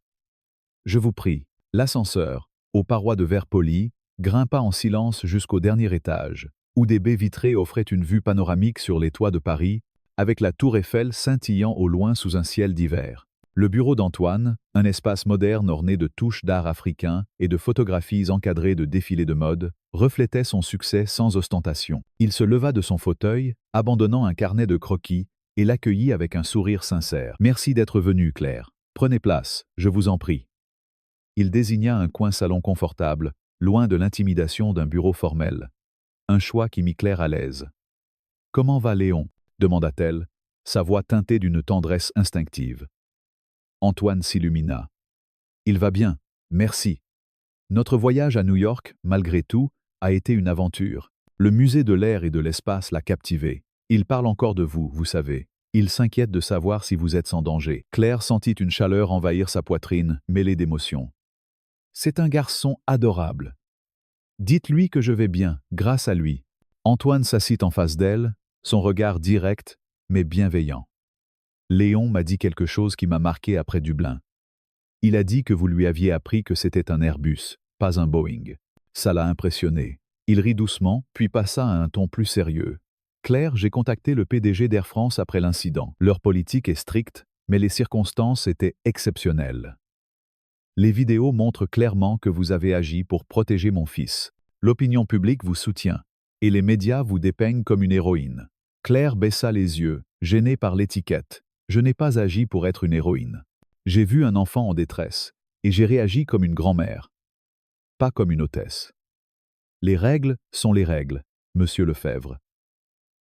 Je vous prie. L'ascenseur, aux parois de verre poli, grimpa en silence jusqu'au dernier étage, où des baies vitrées offraient une vue panoramique sur les toits de Paris, avec la tour Eiffel scintillant au loin sous un ciel d'hiver. Le bureau d'Antoine, un espace moderne orné de touches d'art africain et de photographies encadrées de défilés de mode, reflétait son succès sans ostentation. Il se leva de son fauteuil, abandonnant un carnet de croquis, et l'accueillit avec un sourire sincère. « Merci d'être venue, Claire. Prenez place, je vous en prie. » Il désigna un coin salon confortable, loin de l'intimidation d'un bureau formel. Un choix qui mit Claire à l'aise. « Comment va Léon ?» demanda-t-elle, sa voix teintée d'une tendresse instinctive. Antoine s'illumina. « Il va bien, merci. Notre voyage à New York, malgré tout, a été une aventure. Le musée de l'air et de l'espace l'a captivé. Il parle encore de vous, vous savez. Il s'inquiète de savoir si vous êtes sans danger. » Claire sentit une chaleur envahir sa poitrine, mêlée d'émotion. « C'est un garçon adorable. Dites-lui que je vais bien, grâce à lui. » Antoine s'assit en face d'elle, son regard direct, mais bienveillant. « Léon m'a dit quelque chose qui m'a marqué après Dublin. Il a dit que vous lui aviez appris que c'était un Airbus, pas un Boeing. Ça l'a impressionné. » Il rit doucement, puis passa à un ton plus sérieux. « Claire, j'ai contacté le PDG d'Air France après l'incident. Leur politique est stricte, mais les circonstances étaient exceptionnelles. Les vidéos montrent clairement que vous avez agi pour protéger mon fils. L'opinion publique vous soutient, et les médias vous dépeignent comme une héroïne. » Claire baissa les yeux, gênée par l'étiquette. « Je n'ai pas agi pour être une héroïne. J'ai vu un enfant en détresse, et j'ai réagi comme une grand-mère, pas comme une hôtesse. Les règles sont les règles, monsieur Lefebvre.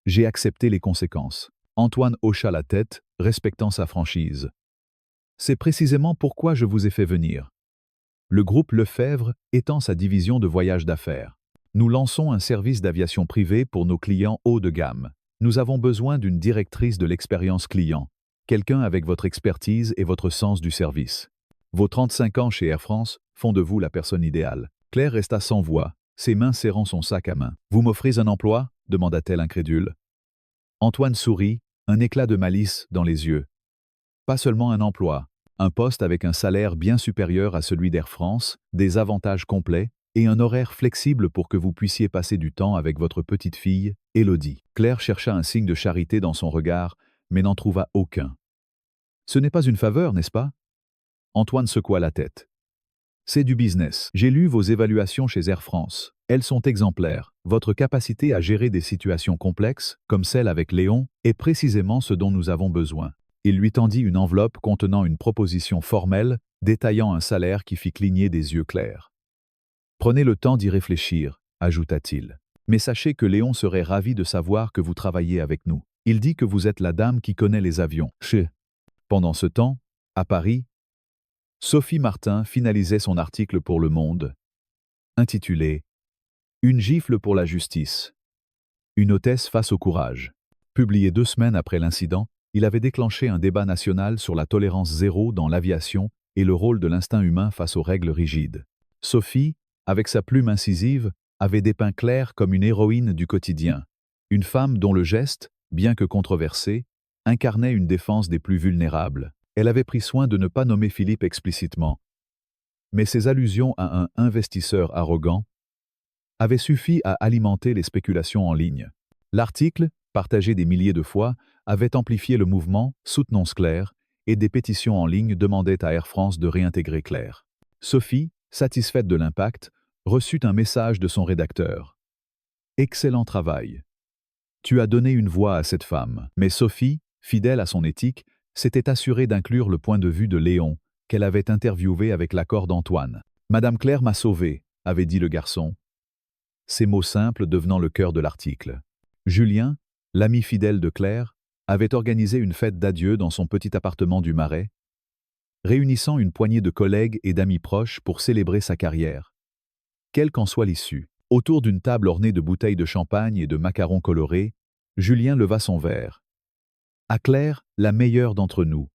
J'ai accepté les conséquences. » Antoine hocha la tête, respectant sa franchise. « C'est précisément pourquoi je vous ai fait venir. Le groupe Lefebvre étend sa division de voyages d'affaires. Nous lançons un service d'aviation privée pour nos clients haut de gamme. Nous avons besoin d'une directrice de l'expérience client, quelqu'un avec votre expertise et votre sens du service. Vos 35 ans chez Air France font de vous la personne idéale. » Claire resta sans voix, ses mains serrant son sac à main. « Vous m'offrez un emploi ?» demanda-t-elle incrédule. Antoine sourit, un éclat de malice dans les yeux. « Pas seulement un emploi, un poste avec un salaire bien supérieur à celui d'Air France, des avantages complets et un horaire flexible pour que vous puissiez passer du temps avec votre petite fille, Élodie. » Claire chercha un signe de charité dans son regard, mais n'en trouva aucun. « Ce n'est pas une faveur, n'est-ce pas ?» Antoine secoua la tête. C'est du business. J'ai lu vos évaluations chez Air France. Elles sont exemplaires. Votre capacité à gérer des situations complexes, comme celle avec Léon, est précisément ce dont nous avons besoin. Il lui tendit une enveloppe contenant une proposition formelle, détaillant un salaire qui fit cligner des yeux clairs. Prenez le temps d'y réfléchir, ajouta-t-il. Mais sachez que Léon serait ravi de savoir que vous travaillez avec nous. Il dit que vous êtes la dame qui connaît les avions. Pendant ce temps, à Paris, Sophie Martin finalisait son article pour Le Monde, intitulé « Une gifle pour la justice. Une hôtesse face au courage ». Publié 2 semaines après l'incident, il avait déclenché un débat national sur la tolérance zéro dans l'aviation et le rôle de l'instinct humain face aux règles rigides. Sophie, avec sa plume incisive, avait dépeint Claire comme une héroïne du quotidien, une femme dont le geste, bien que controversé, incarnait une défense des plus vulnérables. Elle avait pris soin de ne pas nommer Philippe explicitement. Mais ses allusions à un investisseur arrogant avaient suffi à alimenter les spéculations en ligne. L'article, partagé des milliers de fois, avait amplifié le mouvement « Soutenons Claire » et des pétitions en ligne demandaient à Air France de réintégrer Claire. Sophie, satisfaite de l'impact, reçut un message de son rédacteur. « Excellent travail. Tu as donné une voix à cette femme. » Mais Sophie, fidèle à son éthique, s'était assurée d'inclure le point de vue de Léon, qu'elle avait interviewé avec l'accord d'Antoine. « Madame Claire m'a sauvé », avait dit le garçon. Ces mots simples devenant le cœur de l'article. Julien, l'ami fidèle de Claire, avait organisé une fête d'adieu dans son petit appartement du Marais, réunissant une poignée de collègues et d'amis proches pour célébrer sa carrière. Quelle qu'en soit l'issue, autour d'une table ornée de bouteilles de champagne et de macarons colorés, Julien leva son verre. À Claire, la meilleure d'entre nous.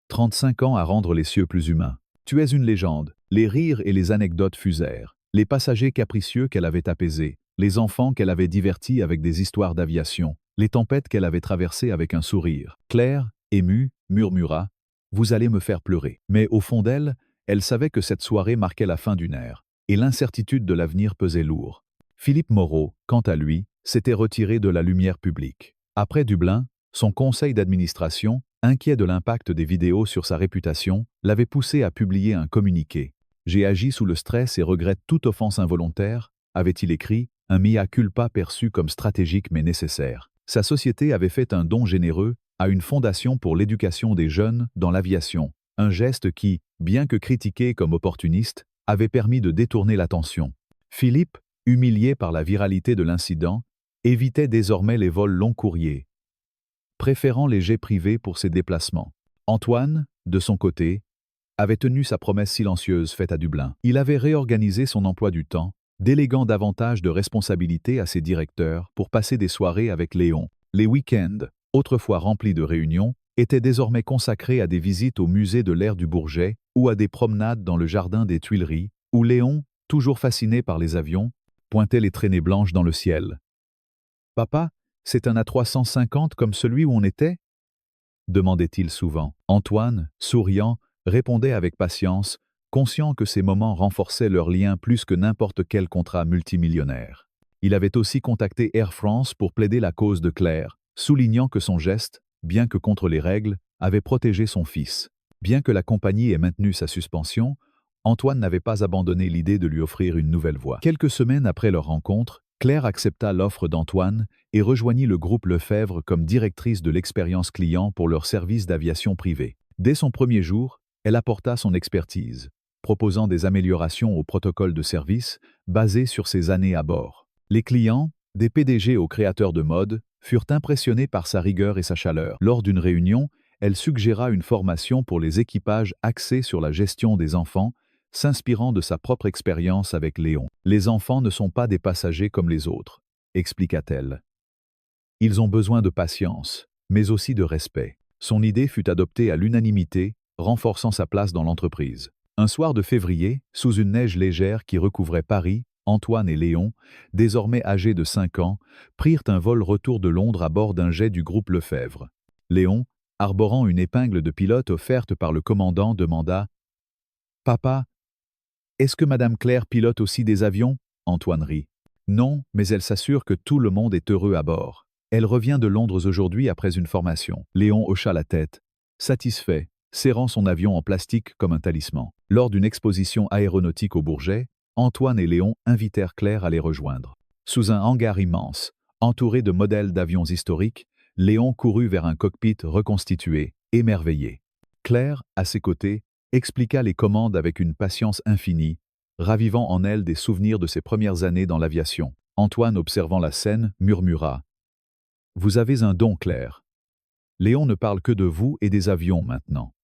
35 ans à rendre les cieux plus humains. Tu es une légende. Les rires et les anecdotes fusèrent. Les passagers capricieux qu'elle avait apaisés, les enfants qu'elle avait divertis avec des histoires d'aviation, les tempêtes qu'elle avait traversées avec un sourire. Claire, émue, murmura « Vous allez me faire pleurer ». Mais au fond d'elle, elle savait que cette soirée marquait la fin d'une ère, et l'incertitude de l'avenir pesait lourd. Philippe Moreau, quant à lui, s'était retiré de la lumière publique. Après Dublin, son conseil d'administration, inquiet de l'impact des vidéos sur sa réputation, l'avait poussé à publier un communiqué. « J'ai agi sous le stress et regrette toute offense involontaire », avait-il écrit, un mea culpa perçu comme stratégique mais nécessaire. Sa société avait fait un don généreux à une fondation pour l'éducation des jeunes dans l'aviation, un geste qui, bien que critiqué comme opportuniste, avait permis de détourner l'attention. Philippe, humilié par la viralité de l'incident, évitait désormais les vols long courriers, préférant les jets privés pour ses déplacements. Antoine, de son côté, avait tenu sa promesse silencieuse faite à Dublin. Il avait réorganisé son emploi du temps, déléguant davantage de responsabilités à ses directeurs pour passer des soirées avec Léon. Les week-ends, autrefois remplis de réunions, étaient désormais consacrés à des visites au musée de l'Air du Bourget ou à des promenades dans le jardin des Tuileries, où Léon, toujours fasciné par les avions, pointait les traînées blanches dans le ciel. « Papa, c'est un A350 comme celui où on était ?» demandait-il souvent. Antoine, souriant, répondait avec patience, conscient que ces moments renforçaient leur lien plus que n'importe quel contrat multimillionnaire. Il avait aussi contacté Air France pour plaider la cause de Claire, soulignant que son geste, bien que contre les règles, avait protégé son fils. Bien que la compagnie ait maintenu sa suspension, Antoine n'avait pas abandonné l'idée de lui offrir une nouvelle voie. Quelques semaines après leur rencontre, Claire accepta l'offre d'Antoine et rejoignit le groupe Lefebvre comme directrice de l'expérience client pour leur service d'aviation privée. Dès son premier jour, elle apporta son expertise, proposant des améliorations au protocole de service basé sur ses années à bord. Les clients, des PDG aux créateurs de mode, furent impressionnés par sa rigueur et sa chaleur. Lors d'une réunion, elle suggéra une formation pour les équipages axée sur la gestion des enfants, s'inspirant de sa propre expérience avec Léon. « Les enfants ne sont pas des passagers comme les autres », expliqua-t-elle. « Ils ont besoin de patience, mais aussi de respect. » Son idée fut adoptée à l'unanimité, renforçant sa place dans l'entreprise. Un soir de février, sous une neige légère qui recouvrait Paris, Antoine et Léon, désormais âgés de 5 ans, prirent un vol retour de Londres à bord d'un jet du groupe Lefebvre. Léon, arborant une épingle de pilote offerte par le commandant, demanda « Papa, est-ce que Madame Claire pilote aussi des avions ?» Antoine rit. « Non, mais elle s'assure que tout le monde est heureux à bord. Elle revient de Londres aujourd'hui après une formation. » Léon hocha la tête, satisfait, serrant son avion en plastique comme un talisman. Lors d'une exposition aéronautique au Bourget, Antoine et Léon invitèrent Claire à les rejoindre. Sous un hangar immense, entouré de modèles d'avions historiques, Léon courut vers un cockpit reconstitué, émerveillé. Claire, à ses côtés, expliqua les commandes avec une patience infinie, ravivant en elle des souvenirs de ses premières années dans l'aviation. Antoine, observant la scène, murmura « Vous avez un don, Claire. Léon ne parle que de vous et des avions maintenant. »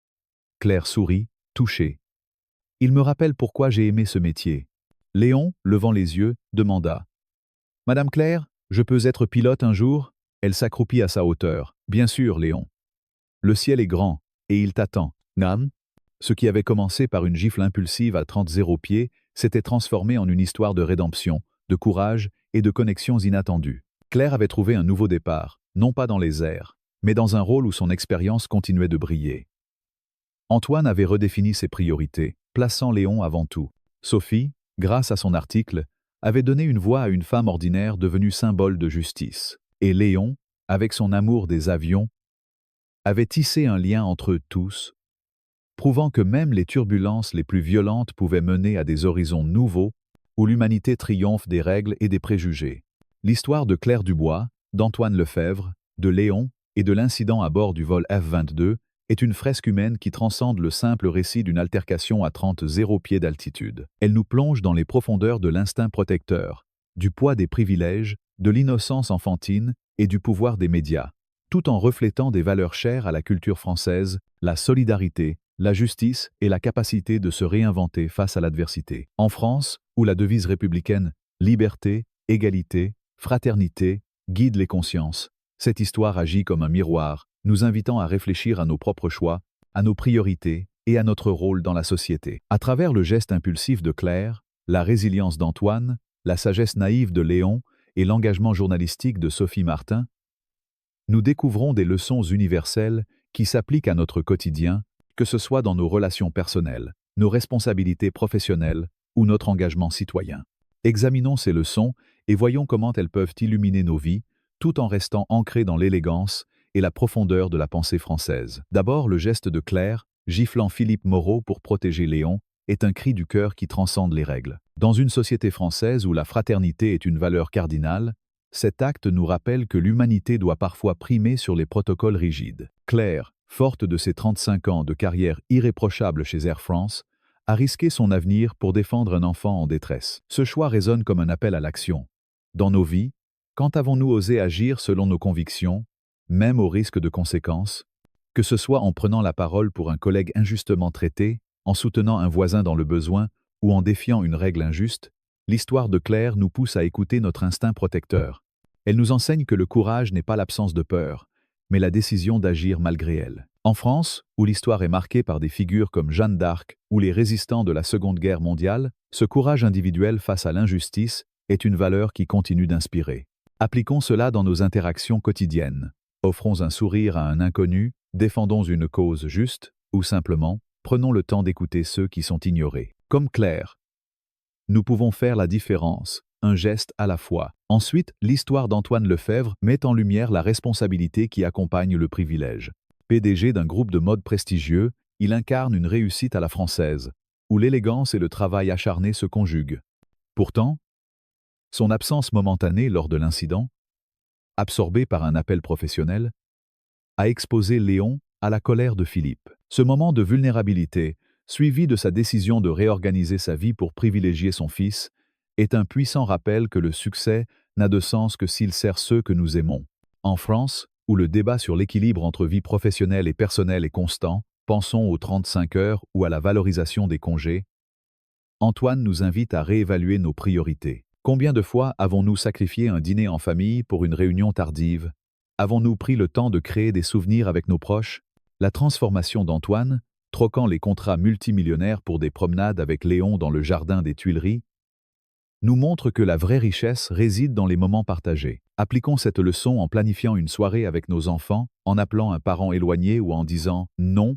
Claire sourit, touchée. « Il me rappelle pourquoi j'ai aimé ce métier. » Léon, levant les yeux, demanda « Madame Claire, je peux être pilote un jour ?» Elle s'accroupit à sa hauteur. « Bien sûr, Léon. Le ciel est grand, et il t'attend. » Nam. Ce qui avait commencé par une gifle impulsive à 30 pieds s'était transformé en une histoire de rédemption, de courage et de connexions inattendues. Claire avait trouvé un nouveau départ, non pas dans les airs, mais dans un rôle où son expérience continuait de briller. Antoine avait redéfini ses priorités, plaçant Léon avant tout. Sophie, grâce à son article, avait donné une voix à une femme ordinaire devenue symbole de justice. Et Léon, avec son amour des avions, avait tissé un lien entre eux tous, prouvant que même les turbulences les plus violentes pouvaient mener à des horizons nouveaux où l'humanité triomphe des règles et des préjugés. L'histoire de Claire Dubois, d'Antoine Lefèvre, de Léon et de l'incident à bord du vol F-22 est une fresque humaine qui transcende le simple récit d'une altercation à 30 pieds d'altitude. Elle nous plonge dans les profondeurs de l'instinct protecteur, du poids des privilèges, de l'innocence enfantine et du pouvoir des médias, tout en reflétant des valeurs chères à la culture française, la solidarité, la justice et la capacité de se réinventer face à l'adversité. En France, où la devise républicaine « liberté, égalité, fraternité » guide les consciences, cette histoire agit comme un miroir, nous invitant à réfléchir à nos propres choix, à nos priorités et à notre rôle dans la société. À travers le geste impulsif de Claire, la résilience d'Antoine, la sagesse naïve de Léon et l'engagement journalistique de Sophie Martin, nous découvrons des leçons universelles qui s'appliquent à notre quotidien, que ce soit dans nos relations personnelles, nos responsabilités professionnelles ou notre engagement citoyen. Examinons ces leçons et voyons comment elles peuvent illuminer nos vies, tout en restant ancrées dans l'élégance et la profondeur de la pensée française. D'abord, le geste de Claire, giflant Philippe Moreau pour protéger Léon, est un cri du cœur qui transcende les règles. Dans une société française où la fraternité est une valeur cardinale, cet acte nous rappelle que l'humanité doit parfois primer sur les protocoles rigides. Claire, forte de ses 35 ans de carrière irréprochable chez Air France, a risqué son avenir pour défendre un enfant en détresse. Ce choix résonne comme un appel à l'action. Dans nos vies, quand avons-nous osé agir selon nos convictions, même au risque de conséquences, que ce soit en prenant la parole pour un collègue injustement traité, en soutenant un voisin dans le besoin ou en défiant une règle injuste, l'histoire de Claire nous pousse à écouter notre instinct protecteur. Elle nous enseigne que le courage n'est pas l'absence de peur, mais la décision d'agir malgré elle. En France, où l'histoire est marquée par des figures comme Jeanne d'Arc ou les résistants de la Seconde Guerre mondiale, ce courage individuel face à l'injustice est une valeur qui continue d'inspirer. Appliquons cela dans nos interactions quotidiennes. Offrons un sourire à un inconnu, défendons une cause juste, ou simplement, prenons le temps d'écouter ceux qui sont ignorés. Comme Claire, nous pouvons faire la différence, un geste à la fois. Ensuite, l'histoire d'Antoine Lefèvre met en lumière la responsabilité qui accompagne le privilège. PDG d'un groupe de mode prestigieux, il incarne une réussite à la française, où l'élégance et le travail acharné se conjuguent. Pourtant, son absence momentanée lors de l'incident, absorbée par un appel professionnel, a exposé Léon à la colère de Philippe. Ce moment de vulnérabilité, suivi de sa décision de réorganiser sa vie pour privilégier son fils, est un puissant rappel que le succès n'a de sens que s'il sert ceux que nous aimons. En France, où le débat sur l'équilibre entre vie professionnelle et personnelle est constant, pensons aux 35 heures ou à la valorisation des congés, Antoine nous invite à réévaluer nos priorités. Combien de fois avons-nous sacrifié un dîner en famille pour une réunion tardive? Avons-nous pris le temps de créer des souvenirs avec nos proches? La transformation d'Antoine, troquant les contrats multimillionnaires pour des promenades avec Léon dans le jardin des Tuileries, nous montre que la vraie richesse réside dans les moments partagés. Appliquons cette leçon en planifiant une soirée avec nos enfants, en appelant un parent éloigné ou en disant « non »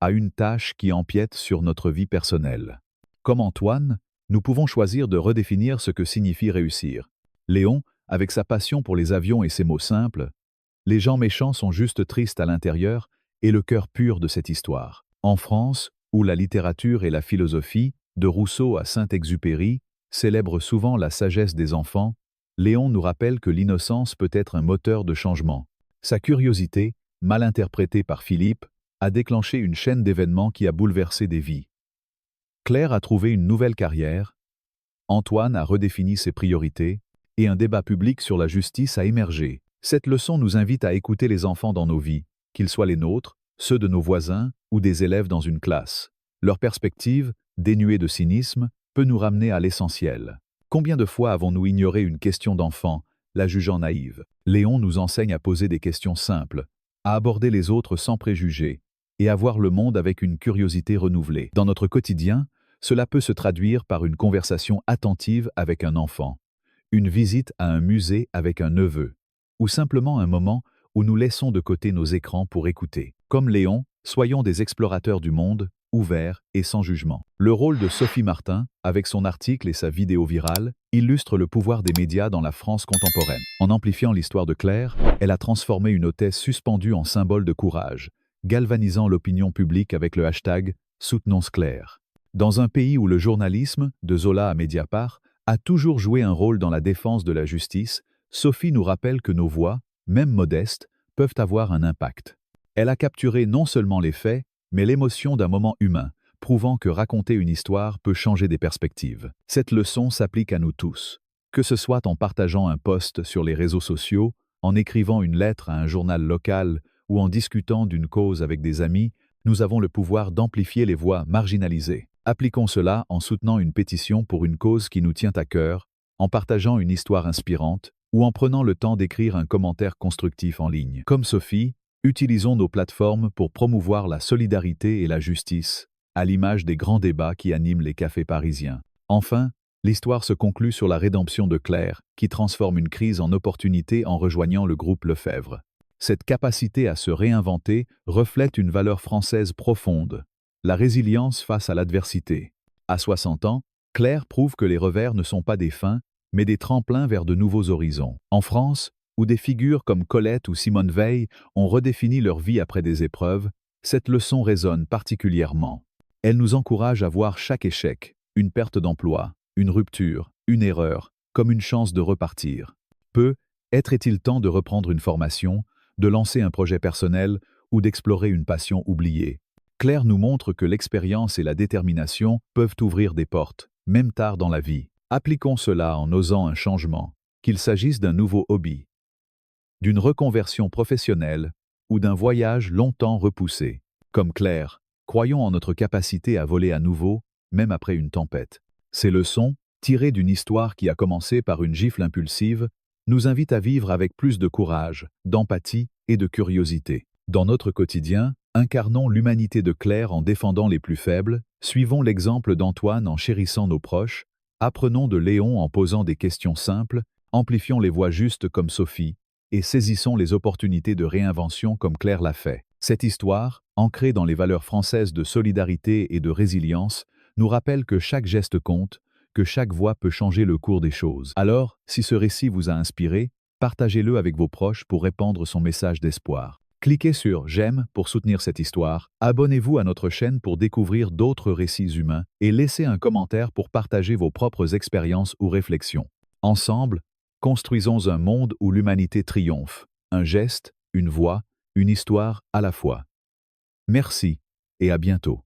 à une tâche qui empiète sur notre vie personnelle. Comme Antoine, nous pouvons choisir de redéfinir ce que signifie réussir. Léon, avec sa passion pour les avions et ses mots simples, « Les gens méchants sont juste tristes à l'intérieur » est le cœur pur de cette histoire. En France, où la littérature et la philosophie, de Rousseau à Saint-Exupéry, célèbrent souvent la sagesse des enfants, Léon nous rappelle que l'innocence peut être un moteur de changement. Sa curiosité, mal interprétée par Philippe, a déclenché une chaîne d'événements qui a bouleversé des vies. Claire a trouvé une nouvelle carrière, Antoine a redéfini ses priorités, et un débat public sur la justice a émergé. Cette leçon nous invite à écouter les enfants dans nos vies, qu'ils soient les nôtres, ceux de nos voisins ou des élèves dans une classe. Leur perspective, dénuée de cynisme, peut nous ramener à l'essentiel. Combien de fois avons-nous ignoré une question d'enfant, la jugeant naïve? Léon nous enseigne à poser des questions simples, à aborder les autres sans préjugés, et à voir le monde avec une curiosité renouvelée. Dans notre quotidien, cela peut se traduire par une conversation attentive avec un enfant, une visite à un musée avec un neveu, ou simplement un moment où nous laissons de côté nos écrans pour écouter. Comme Léon, soyons des explorateurs du monde, ouverts et sans jugement. Le rôle de Sophie Martin, avec son article et sa vidéo virale, illustre le pouvoir des médias dans la France contemporaine. En amplifiant l'histoire de Claire, elle a transformé une hôtesse suspendue en symbole de courage, galvanisant l'opinion publique avec le hashtag « Soutenons Claire ». Dans un pays où le journalisme, de Zola à Mediapart, a toujours joué un rôle dans la défense de la justice, Sophie nous rappelle que nos voix, même modestes, peuvent avoir un impact. Elle a capturé non seulement les faits, mais l'émotion d'un moment humain, prouvant que raconter une histoire peut changer des perspectives. Cette leçon s'applique à nous tous. Que ce soit en partageant un post sur les réseaux sociaux, en écrivant une lettre à un journal local ou en discutant d'une cause avec des amis, nous avons le pouvoir d'amplifier les voix marginalisées. Appliquons cela en soutenant une pétition pour une cause qui nous tient à cœur, en partageant une histoire inspirante ou en prenant le temps d'écrire un commentaire constructif en ligne. Comme Sophie, utilisons nos plateformes pour promouvoir la solidarité et la justice, à l'image des grands débats qui animent les cafés parisiens. Enfin, l'histoire se conclut sur la rédemption de Claire, qui transforme une crise en opportunité en rejoignant le groupe Lefebvre. Cette capacité à se réinventer reflète une valeur française profonde, la résilience face à l'adversité. À 60 ans, Claire prouve que les revers ne sont pas des fins, mais des tremplins vers de nouveaux horizons. En France, où des figures comme Colette ou Simone Veil ont redéfini leur vie après des épreuves, cette leçon résonne particulièrement. Elle nous encourage à voir chaque échec, une perte d'emploi, une rupture, une erreur, comme une chance de repartir. Est-il temps de reprendre une formation, de lancer un projet personnel ou d'explorer une passion oubliée? Claire nous montre que l'expérience et la détermination peuvent ouvrir des portes, même tard dans la vie. Appliquons cela en osant un changement, qu'il s'agisse d'un nouveau hobby, d'une reconversion professionnelle ou d'un voyage longtemps repoussé. Comme Claire, croyons en notre capacité à voler à nouveau, même après une tempête. Ces leçons, tirées d'une histoire qui a commencé par une gifle impulsive, nous invitent à vivre avec plus de courage, d'empathie et de curiosité. Dans notre quotidien, incarnons l'humanité de Claire en défendant les plus faibles, suivons l'exemple d'Antoine en chérissant nos proches, apprenons de Léon en posant des questions simples, amplifions les voix justes comme Sophie, et saisissons les opportunités de réinvention comme Claire l'a fait. Cette histoire, ancrée dans les valeurs françaises de solidarité et de résilience, nous rappelle que chaque geste compte, que chaque voix peut changer le cours des choses. Alors, si ce récit vous a inspiré, partagez-le avec vos proches pour répandre son message d'espoir. Cliquez sur « J'aime » pour soutenir cette histoire, abonnez-vous à notre chaîne pour découvrir d'autres récits humains et laissez un commentaire pour partager vos propres expériences ou réflexions. Ensemble, construisons un monde où l'humanité triomphe, un geste, une voix, une histoire à la fois. Merci et à bientôt.